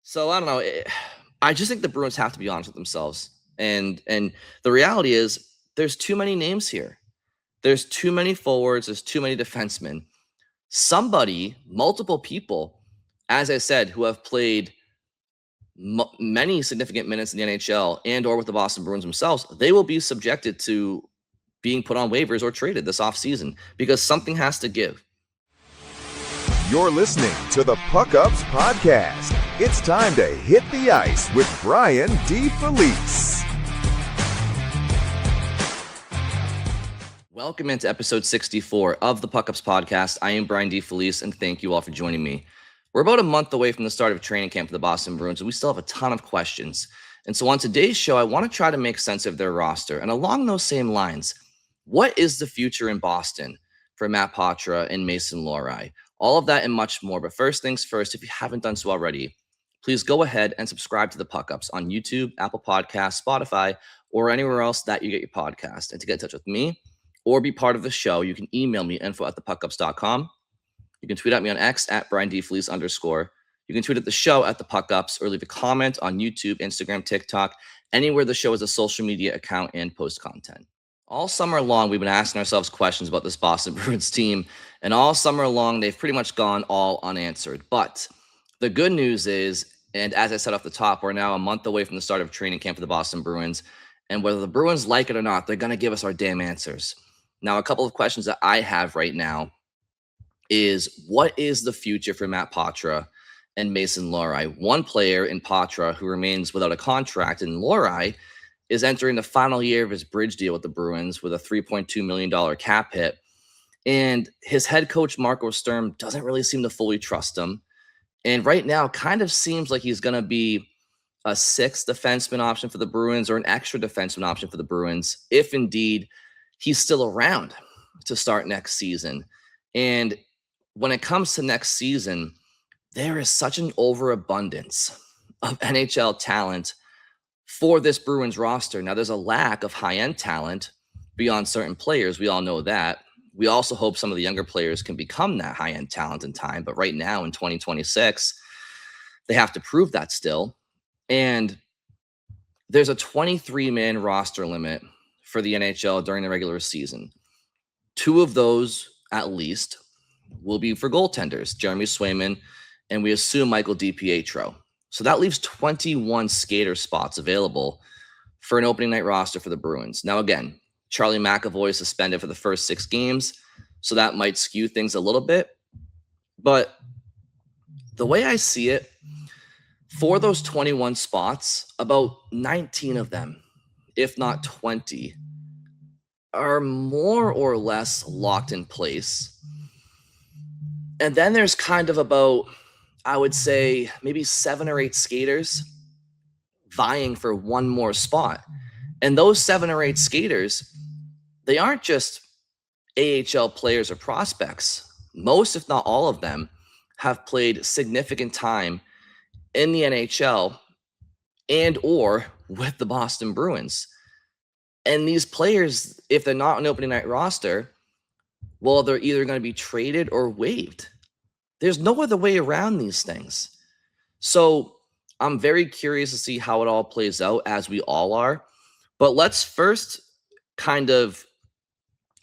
So I don't know. I just think the Bruins have to be honest with themselves. And the reality is there's too many names here. There's too many forwards, there's too many defensemen. Somebody, multiple people, as I said, who have played many significant minutes in the NHL and or with the Boston Bruins themselves, they will be subjected to being put on waivers or traded this offseason because something has to give. You're listening to the PuckUps podcast. It's time to hit the ice with Brian D. Felice. Welcome into episode 64 of the PuckUps podcast. I am Brian D. Felice, and thank you all for joining me. We're about a month away from the start of training camp for the Boston Bruins, and we still have a ton of questions. And so on today's show, I want to try to make sense of their roster. And along those same lines, what is the future in Boston for Matt Poitras and Mason Lohrei? All of that and much more. But first things first, if you haven't done so already, please go ahead and subscribe to the PuckUps on YouTube, Apple Podcasts, Spotify, or anywhere else that you get your podcast. And to get in touch with me or be part of the show, you can email me info@thepuckups.com. You can tweet at me on X at BrianDFelice_. You can tweet at the show at the PuckUps or leave a comment on YouTube, Instagram, TikTok, anywhere the show has a social media account and post content. All summer long, we've been asking ourselves questions about this Boston Bruins team, and all summer long, they've pretty much gone all unanswered. But the good news is, and as I said off the top, we're now a month away from the start of training camp for the Boston Bruins, and whether the Bruins like it or not, they're going to give us our damn answers. Now, a couple of questions that I have right now is, what is the future for Matt Poitras and Mason Lohrei? One player in Poitras who remains without a contract, and Lohrei is entering the final year of his bridge deal with the Bruins with a $3.2 million cap hit. And his head coach, Marco Sturm, doesn't really seem to fully trust him. And right now, kind of seems like he's going to be a sixth defenseman option for the Bruins or an extra defenseman option for the Bruins, if indeed he's still around to start next season. And when it comes to next season, there is such an overabundance of NHL talent for this Bruins roster. Now, there's a lack of high-end talent beyond certain players. We all know that. We also hope some of the younger players can become that high-end talent in time. But right now in 2026, they have to prove that still. And there's a 23-man roster limit for the NHL during the regular season. Two of those, at least, will be for goaltenders, Jeremy Swayman, and we assume Michael DiPietro. So that leaves 21 skater spots available for an opening night roster for the Bruins. Now, again, Charlie McAvoy is suspended for the first 6 games, so that might skew things a little bit. But the way I see it, for those 21 spots, about 19 of them, if not 20, are more or less locked in place. And then there's kind of about, I would say, maybe 7 or 8 skaters vying for one more spot. And those 7 or 8 skaters, they aren't just AHL players or prospects. Most, if not all of them, have played significant time in the NHL and or with the Boston Bruins. And these players, if they're not on the opening night roster, well, they're either going to be traded or waived. There's no other way around these things. So I'm very curious to see how it all plays out, as we all are. But let's first kind of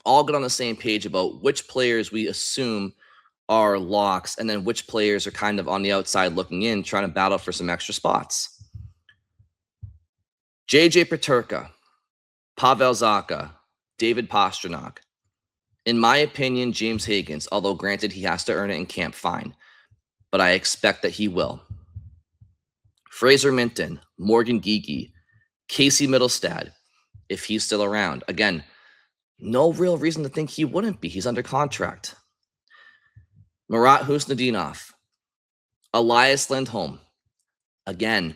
all get on the same page about which players we assume are locks and then which players are kind of on the outside looking in, trying to battle for some extra spots. JJ Peterka, Pavel Zacha, David Pastrnak. In my opinion, James Higgins, although granted he has to earn it in camp, fine. But I expect that he will. Fraser Minton, Morgan Geekie, Casey Middlestad, if he's still around. Again, no real reason to think he wouldn't be. He's under contract. Marat Husnudinov, Elias Lindholm. Again,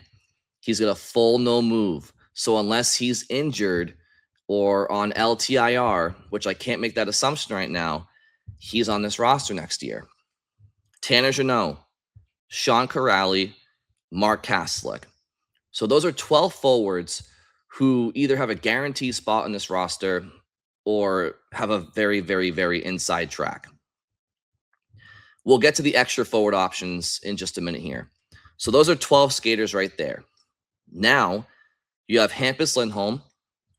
he's got a full no move. So unless he's injured or on LTIR, which I can't make that assumption right now, he's on this roster next year. Tanner Jeannot, Sean Corrali, Mark Kaslick. So those are 12 forwards who either have a guaranteed spot on this roster or have a very, very, very inside track. We'll get to the extra forward options in just a minute here. So those are 12 skaters right there. Now you have Hampus Lindholm,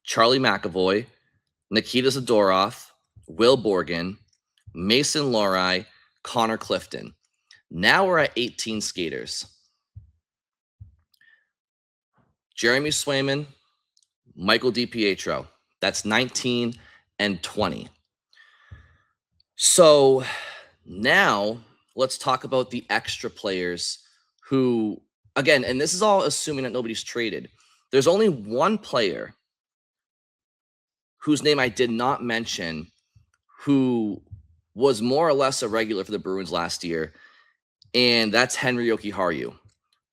Charlie McAvoy, Nikita Zadorov, Will Borgen, Mason Lohrei, Connor Clifton. Now we're at 18 skaters. Jeremy Swayman, Michael DiPietro. That's 19 and 20. So now let's talk about the extra players who, again, and this is all assuming that nobody's traded. There's only one player whose name I did not mention who was more or less a regular for the Bruins last year, and that's Henri Jokiharju.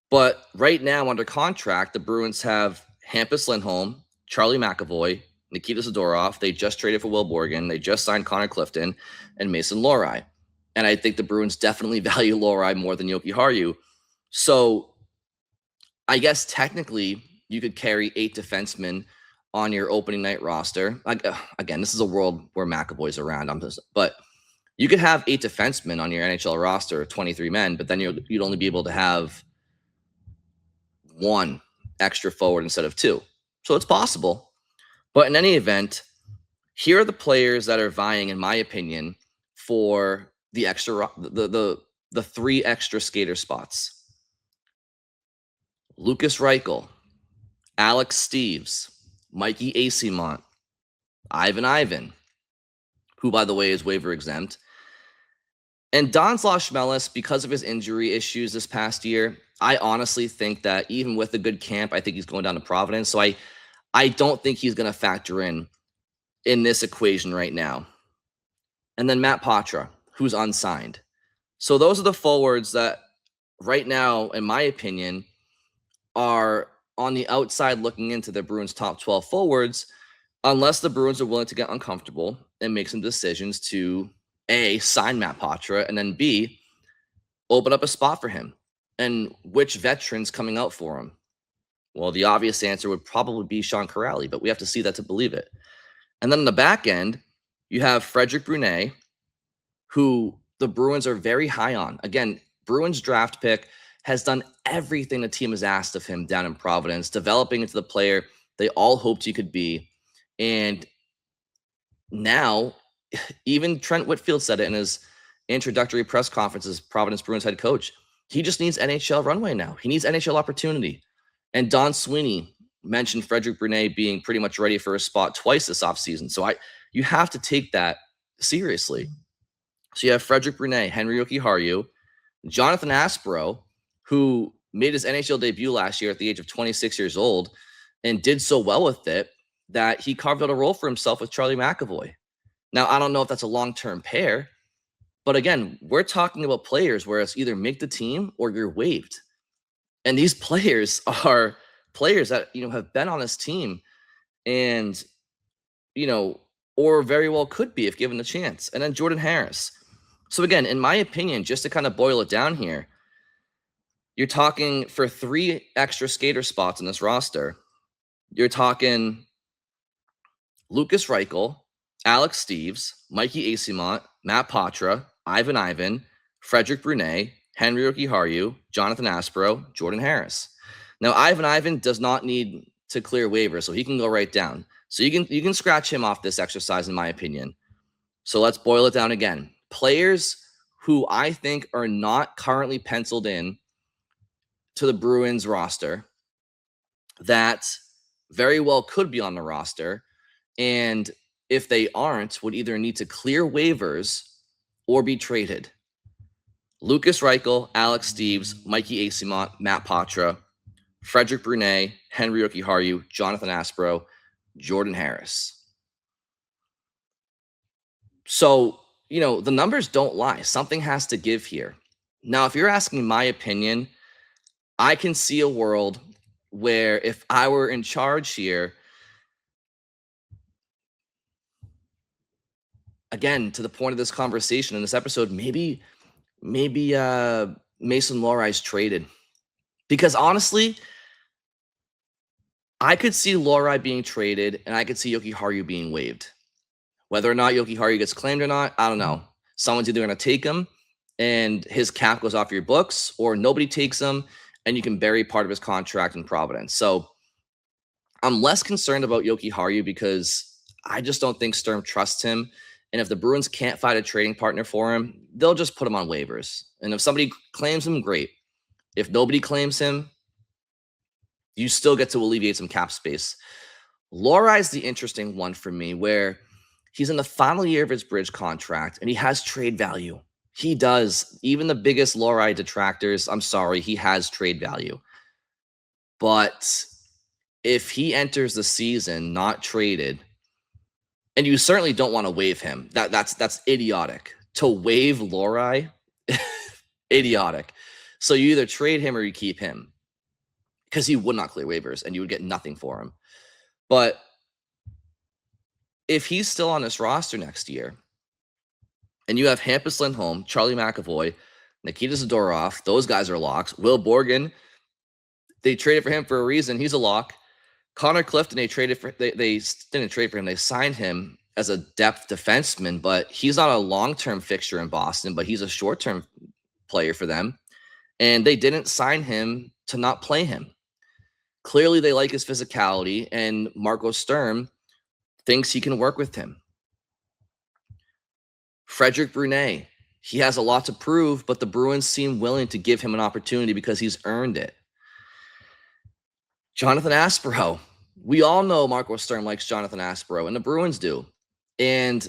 But right now, under contract, the Bruins have Hampus Lindholm, Charlie McAvoy, Nikita Zadorov. They just traded for Will Borgen. They just signed Connor Clifton and Mason Lohrei. And I think the Bruins definitely value Lohrei more than Jokiharju. So I guess technically you could carry 8 defensemen on your opening night roster. Again, this is a world where McAvoy's around. But you could have 8 defensemen on your NHL roster, 23 men, but then you'd only be able to have 1 extra forward instead of 2. So it's possible. But in any event, here are the players that are vying, in my opinion, for the extra the 3 extra skater spots. Lucas Reichel, Alex Steves, Mikey Acimont, Ivan, who, by the way, is waiver exempt. And Don Schmelis, because of his injury issues this past year, I honestly think that even with a good camp, I think he's going down to Providence. So I don't think he's going to factor in this equation right now. And then Matt Poitras, who's unsigned. So those are the forwards that right now, in my opinion, are on the outside looking into the Bruins' top 12 forwards, unless the Bruins are willing to get uncomfortable and make some decisions to A, sign Matt Poitras, and then B, open up a spot for him. And which veterans coming out for him? Well, the obvious answer would probably be Sean Corrali, but we have to see that to believe it. And then on the back end, you have Frederic Brunet, who the Bruins are very high on. Again, Bruins draft pick, has done everything the team has asked of him down in Providence, developing into the player they all hoped he could be. And now, even Trent Whitfield said it in his introductory press conference as Providence Bruins head coach. He just needs NHL runway now. He needs NHL opportunity. And Don Sweeney mentioned Frederic Brunet being pretty much ready for a spot twice this offseason. So you have to take that seriously. So you have Frederic Brunet, Henri Jokiharju, Jonathan Aspro, who made his NHL debut last year at the age of 26 years old and did so well with it that he carved out a role for himself with Charlie McAvoy. Now, I don't know if that's a long-term pair, but again, we're talking about players where it's either make the team or you're waived. And these players are players that, have been on this team and, or very well could be if given the chance. And then Jordan Harris. So again, in my opinion, just to kind of boil it down here, you're talking for 3 extra skater spots in this roster. You're talking Lucas Reichel, Alex Steves, Mikey Acimont, Matt Poitras, Ivan, Frederic Brunet, Henri Jokiharju, Jonathan Aspro, Jordan Harris. Now, Ivan does not need to clear waivers, so he can go right down. So you can scratch him off this exercise, in my opinion. So let's boil it down again. Players who I think are not currently penciled in to the Bruins roster that very well could be on the roster, and if they aren't, would either need to clear waivers or be traded. Lucas Reichel, Alex Steves, Mikey Acimont, Matt Poitras, Frederic Brunet, Henri Jokiharju, Jonathan Aspro, Jordan Harris. So, the numbers don't lie. Something has to give here. Now, if you're asking my opinion, I can see a world where if I were in charge here, again, to the point of this conversation in this episode, maybe Mason Lohrei's traded. Because honestly, I could see Lohrei being traded and I could see Jokiharju being waived. Whether or not Jokiharju gets claimed or not, I don't know. Someone's either going to take him and his cap goes off your books, or nobody takes him and you can bury part of his contract in Providence. So I'm less concerned about Yoki Haru because I just don't think Sturm trusts him. And if the Bruins can't find a trading partner for him, they'll just put him on waivers. And if somebody claims him, great. If nobody claims him, you still get to alleviate some cap space. Lohrei is the interesting one for me, where he's in the final year of his bridge contract and he has trade value. He does. Even the biggest Lohrei detractors, I'm sorry, he has trade value. But if he enters the season not traded, and you certainly don't want to waive him, that's idiotic. To waive Lohrei, idiotic. So you either trade him or you keep him, because he would not clear waivers and you would get nothing for him. But if he's still on this roster next year, and you have Hampus Lindholm, Charlie McAvoy, Nikita Zadorov, those guys are locks. Will Borgen, they traded for him for a reason. He's a lock. Connor Clifton, they didn't trade for him. They signed him as a depth defenseman, but he's not a long-term fixture in Boston, but he's a short-term player for them. And they didn't sign him to not play him. Clearly, they like his physicality, and Marco Sturm thinks he can work with him. Frederic Brunet, he has a lot to prove, but the Bruins seem willing to give him an opportunity because he's earned it. Jonathan Aspero, we all know Marco Sturm likes Jonathan Aspero, and the Bruins do. And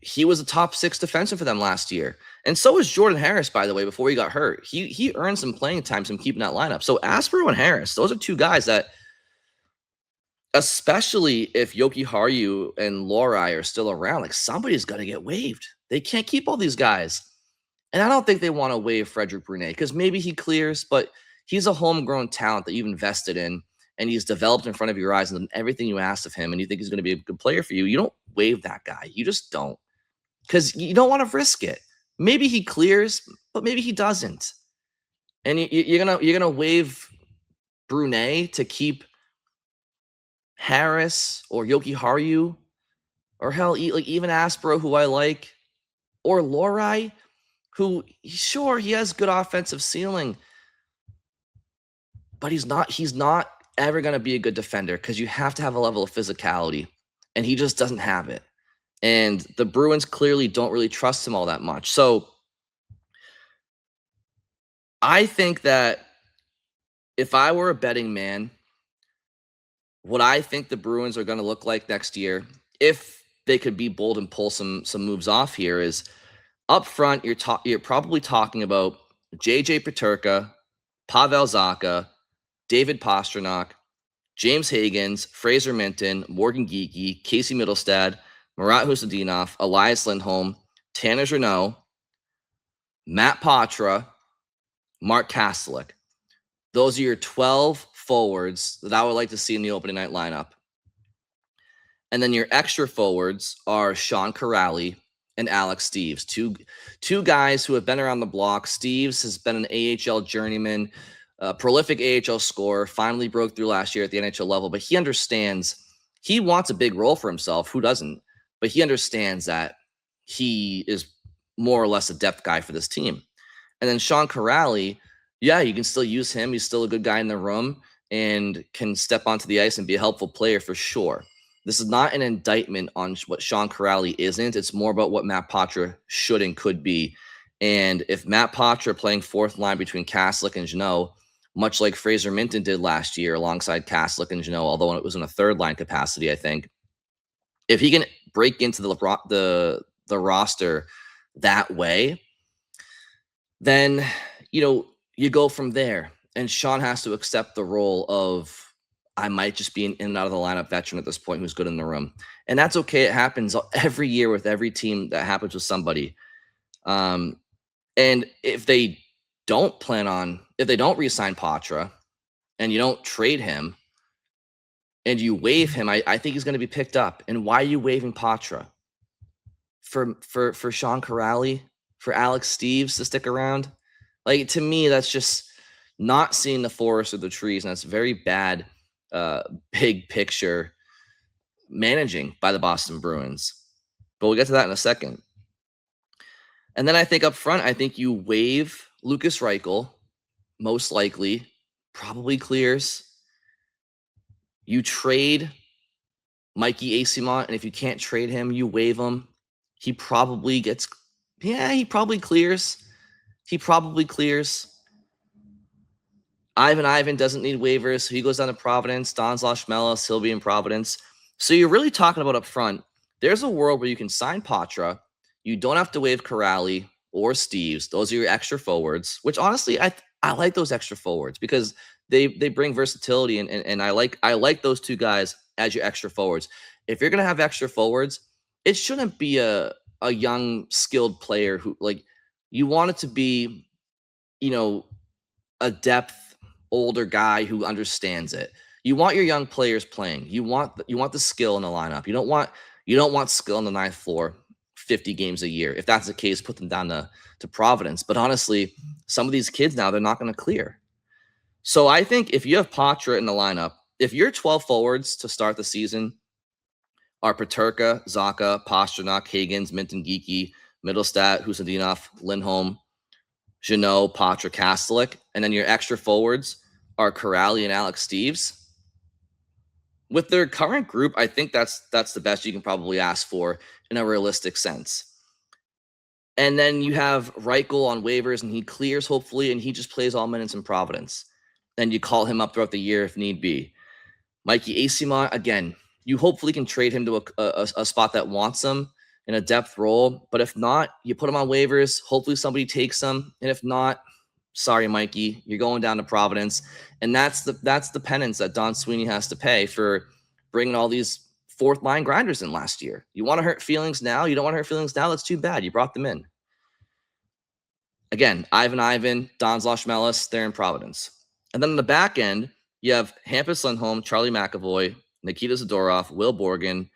he was a top 6 defenseman for them last year. And so was Jordan Harris, by the way, before he got hurt. He earned some playing time, some keeping that lineup. So Aspero and Harris, those are two guys that, especially if Yoki Haru and Lohrei are still around, like, somebody's got to get waived. They can't keep all these guys. And I don't think they want to waive Frederic Brunet, because maybe he clears, but he's a homegrown talent that you've invested in, and he's developed in front of your eyes, and everything you asked of him, and you think he's going to be a good player for you. You don't waive that guy. You just don't, because you don't want to risk it. Maybe he clears, but maybe he doesn't. And you're gonna waive Brunet to keep Harris or Yoki Haru, or hell, even Aspero, who I like, or Lohrei, who, sure, he has good offensive ceiling, but he's not ever going to be a good defender, because you have to have a level of physicality, and he just doesn't have it. And the Bruins clearly don't really trust him all that much. So I think that if I were a betting man, what I think the Bruins are going to look like next year, if they could be bold and pull some moves off here, is up front, you're probably talking about JJ Peterka, Pavel Zacha, David Pastrnak, James Higgins, Fraser Minton, Morgan Geekie, Casey Middlestad, Marat Husadinov, Elias Lindholm, Tanner Jeannot, Matt Poitras, Mark Kastelik. Those are your 12 forwards that I would like to see in the opening night lineup. And then your extra forwards are Sean Kuraly and Alex Steeves, two guys who have been around the block. Steeves has been an AHL journeyman, prolific AHL scorer, finally broke through last year at the NHL level, but he understands he wants a big role for himself. Who doesn't? But he understands that he is more or less a depth guy for this team. And then Sean Kuraly, yeah, you can still use him. He's still a good guy in the room and can step onto the ice and be a helpful player for sure. This is not an indictment on what Sean Kuraly isn't. It's more about what Matt Poitras should and could be. And if Matt Poitras playing fourth line between Kastelik and Jeannot, much like Fraser Minton did last year alongside Kastelik and Jeannot, although it was in a third line capacity, I think, if he can break into the roster that way, then, you go from there. And Sean has to accept the role of, I might just be an in and out of the lineup veteran at this point who's good in the room. And that's okay. It happens every year with every team. That happens with somebody. And if they don't re-sign Poitras and you don't trade him and you waive him, I think he's going to be picked up. And why are you waiving Poitras? For Sean Kuraly, for Alex Steeves to stick around? Like, to me, that's just not seeing the forest or the trees, and that's very bad big picture managing by the Boston Bruins. But we'll get to that in a second. And then I think up front, I think you waive Lukas Reichel most likely, probably clears. You trade Mikey Asimont, and if you can't trade him, you waive him. He probably clears. He probably clears. Ivan doesn't need waivers, so he goes down to Providence. Donzla Schmelis, he'll be in Providence. So you're really talking about up front, there's a world where you can sign Poitras. You don't have to waive Corrali or Steves. Those are your extra forwards, which honestly, I like those extra forwards because they bring versatility, and I like those two guys as your extra forwards. If you're gonna have extra forwards, it shouldn't be a young skilled player who, like, you want it to be, a depth older guy who understands it. You want your young players playing. You want the skill in the lineup. You don't want skill on the ninth floor 50 games a year. If that's the case, put them down to Providence. But honestly, some of these kids now, they're not going to clear. So I think if you have Poitras in the lineup, if your 12 forwards to start the season are Peterka, Zacha, Pasternak, Higgins, Minton Geeky, Middlestat, Husadinov, Lindholm, Jeannot, Poitras, Kastelik, and then your extra forwards are Corrali and Alex Steves. With their current group, I think that's the best you can probably ask for in a realistic sense. And then you have Reichel on waivers, and he clears hopefully, and he just plays all minutes in Providence. Then you call him up throughout the year if need be. Mikey Asimont, again, you hopefully can trade him to a spot that wants him in a depth role. But if not, you put him on waivers. Hopefully somebody takes him. And if not, sorry, Mikey, you're going down to Providence. And that's the penance that Don Sweeney has to pay for bringing all these fourth line grinders in last year. You want to hurt feelings now? You don't want to hurt feelings now? That's too bad. You brought them in. Again, Ivan, Donzla Schmelis, they're in Providence. And then on the back end, you have Hampus Lindholm, Charlie McAvoy, Nikita Zadorov, Will Borgen.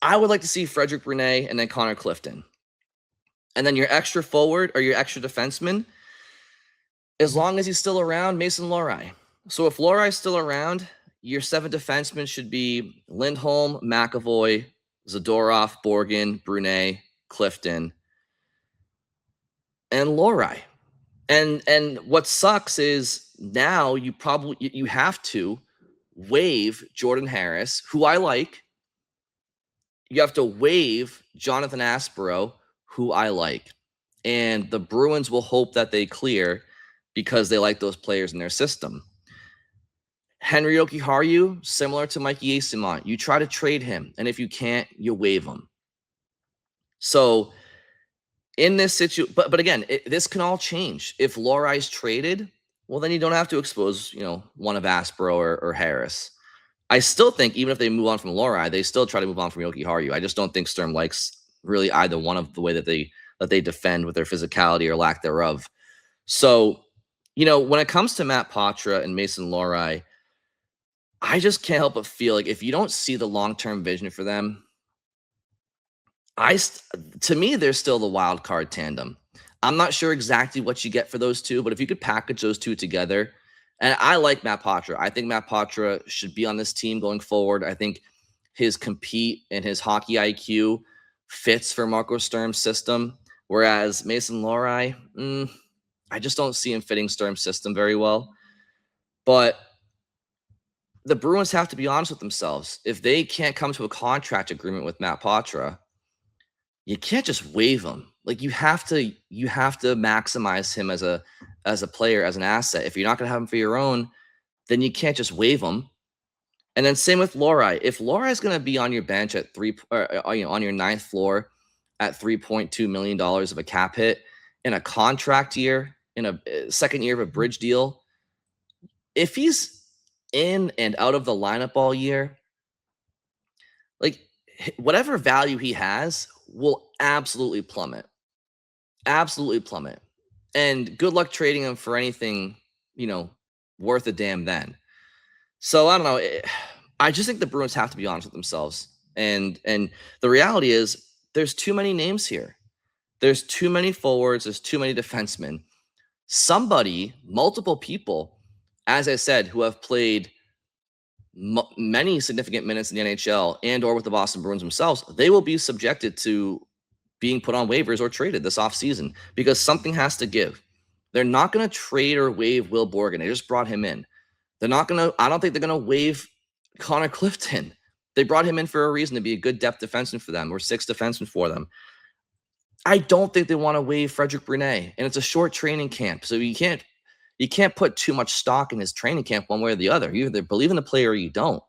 I would like to see Frederick Brunet and then Connor Clifton. And then your extra forward or your extra defenseman, as long as he's still around, Mason Lohrei. So if Lohrei is still around, your 7 defensemen should be Lindholm, McAvoy, Zadorov, Borgen, Brunet, Clifton, and Lohrei. And what sucks is now you have to waive Jordan Harris, who I like. You have to waive Jonathan Aspero, who I like. And the Bruins will hope that they clear because they like those players in their system. Henry Jokiharju, similar to Mikey Asimont. You try to trade him, and if you can't, you waive him. So in this situation, but again, this can all change. IfLohrei's traded, well, then you don't have to expose, one of Aspero or Harris. I still think even if they move on from Lohrei, they still try to move on from Jokiharju. I just don't think Sturm likes really either one of the way that they defend with their physicality or lack thereof. So, when it comes to Matt Poitras and Mason Lohrei, I just can't help but feel like if you don't see the long-term vision for them, to me, they're still the wild card tandem. I'm not sure exactly what you get for those two, but if you could package those two together, and I like Matt Poitras. I think Matt Poitras should be on this team going forward. I think his compete and his hockey IQ fits for Marco Sturm's system, whereas Mason Lohrei, I just don't see him fitting Sturm's system very well. But the Bruins have to be honest with themselves. If they can't come to a contract agreement with Matt Poitras, you can't just waive him. Like you have to maximize him as a player, as an asset. If you're not going to have him for your own, then you can't just waive him. And then same with Lohrei. If Lohrei is going to be on your bench at on your ninth floor at $3.2 million of a cap hit in a contract year, in a second year of a bridge deal, if he's in and out of the lineup all year, like whatever value he has will absolutely plummet. Absolutely plummet. And good luck trading him for anything, worth a damn then. So I don't know. I just think the Bruins have to be honest with themselves. And the reality is there's too many names here. There's too many forwards. There's too many defensemen. Multiple people, as I said, who have played many significant minutes in the NHL and or with the Boston Bruins themselves, they will be subjected to being put on waivers or traded this offseason because something has to give. They're not going to trade or waive Will Borgen. They just brought him in. I don't think they're going to waive Connor Clifton. They brought him in for a reason, to be a good depth defenseman for them, or sixth defenseman for them. I don't think they want to waive Frederic Brunet, and it's a short training camp, so you can't put too much stock in his training camp one way or the other. You either believe in the player or you don't.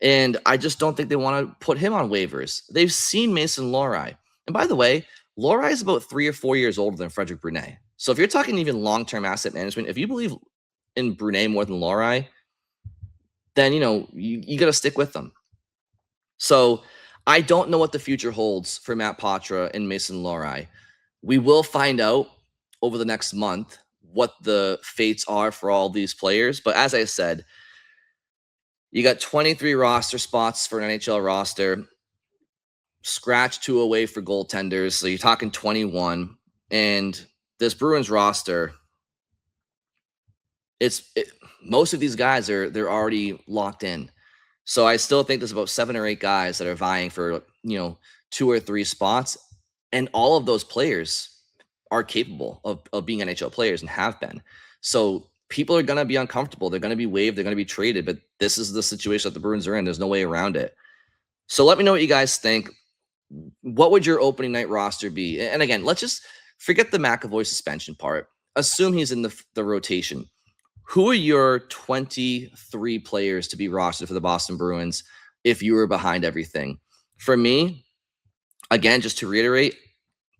And I just don't think they want to put him on waivers. They've seen Mason Lohrei. And by the way, Lohrei is about 3 or 4 years older than Frederic Brunet. So if you're talking even long-term asset management, if you believe in Brunet more than Lohrei, then, you got to stick with them. So I don't know what the future holds for Matt Poitras and Mason Lohrei. We will find out over the next month what the fates are for all these players. But as I said, you got 23 roster spots for an NHL roster, scratch 2 away for goaltenders. So you're talking 21. And this Bruins roster, most of these guys they're already locked in. So I still think there's about 7 or 8 guys that are vying for, 2 or 3 spots. And all of those players are capable of being NHL players and have been. So people are going to be uncomfortable. They're going to be waived. They're going to be traded. But this is the situation that the Bruins are in. There's no way around it. So let me know what you guys think. What would your opening night roster be? And again, let's just forget the McAvoy suspension part. Assume he's in the rotation. Who are your 23 players to be rostered for the Boston Bruins if you were behind everything? For me, again, just to reiterate,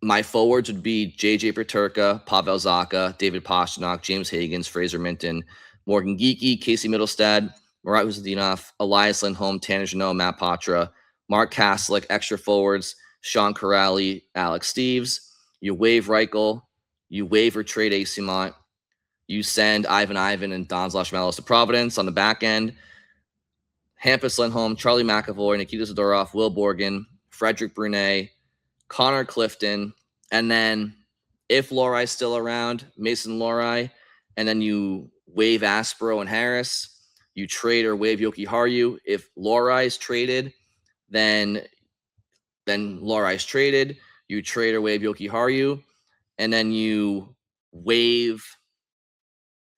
my forwards would be JJ Peterka, Pavel Zacha, David Pastrnak, James Higgins, Fraser Minton, Morgan Geekie, Casey Middlestad, Marat Huzadinov, Elias Lindholm, Tanner Jeannot, Matt Poitras, Mark Kaslick, extra forwards, Sean Corrali, Alex Steeves. You waive Reichel. You waive or trade Asimont. You send Ivan and Don Zlashmelos to Providence on the back end. Hampus Lindholm, Charlie McAvoy, Nikita Zadorov, Will Borgen, Frederic Brunet, Connor Clifton, and then ifLohrei's still around, Mason Lohrei, and then you waive Aspero and Harris. You trade or waive Yoki Haru. If Lohrei's traded, then Lohrei's traded. You trade or waive Yoki Haru, and then you waive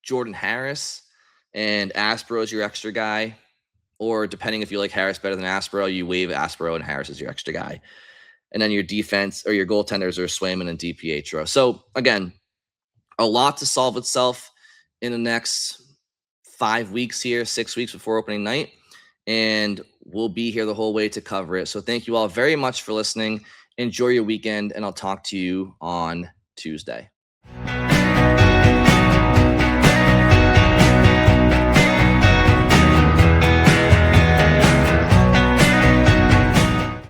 Jordan Harris, and Aspero is your extra guy. Or depending if you like Harris better than Aspero, you waive Aspero and Harris is your extra guy. And then your defense or your goaltenders are Swayman and DiPietro. So again, a lot to solve itself in the next 5 weeks here, 6 weeks before opening night. And we'll be here the whole way to cover it. So thank you all very much for listening. Enjoy your weekend, and I'll talk to you on Tuesday.